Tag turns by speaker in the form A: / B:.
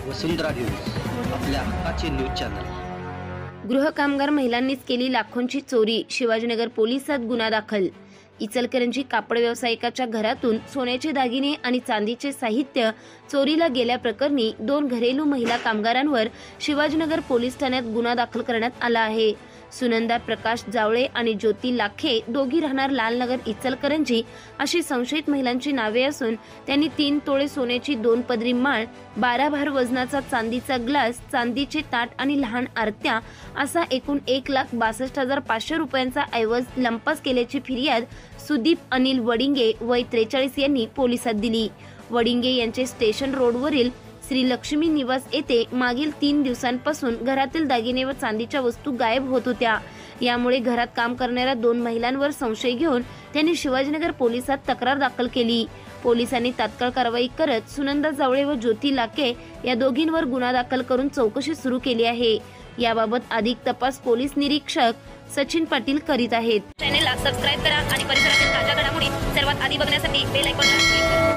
A: वसुंधरा news, आपल्या हक्काचे news channel.
B: गृह कामगार महिलांनीच केली लाखोंची चोरी, शिवाजीनगर पोलिसात गुन्हा दाखल। इचलकरंजी कापड व्यावसायिकाच्या घरातून सोन्याचे दागिने आणि चांदीचे साहित्य चोरीला गेल्याप्रकरणी 2 घरेलू महिला कामगारांवर शिवाजीनगर पोलीस ठाण्यात गुन्हा दाखल करण्यात आला आहे। सुनंदा प्रकाश जावळे आणि ज्योती लाखे दोघी राहणार लालनगर इचलकरंजी अशी संशयित महिलांची नावे असून त्यांनी 3 तोळे सोन्याची 2 पदरी माळ, 12 भार वजनाचा चांदीचा ग्लास, चांदीचे ताट आणि लहान आरत्या असा एकूण 1,62,500 रुपयांचा ऐवज लंपास केल्याची फिर्याद सुदीप अनिल वडिंगे वय 43 यांनी पोलिसात दिली। वडिंगे यांचे स्टेशन रोडवरील श्री लक्ष्मी निवास येथे मागील 3 दिवसांपासून घरातील दागिने व चांदीच्या वस्तू गायब होत होत्या। यामुळे घरात काम करणाऱ्या 2 महिलांवर संशय घेऊन त्यांनी शिवाजीनगर पोलिसात तक्रार दाखल केली। पोलिसांनी तात्काळ कारवाई करत सुनंदा जावळे व ज्योती लाखे या दोघींवर गुन्हा दाखल करून चौकशी सुरू केली आहे। याबाबत अधिक तपास पोलीस निरीक्षक सचिन पाटील करीत आहेत।
C: चॅनलला सबस्क्राइब करा आणि परिसरातील ताज्या घडामोडी सर्वात आधी बघण्यासाठी बेल आयकॉनला क्लिक करा।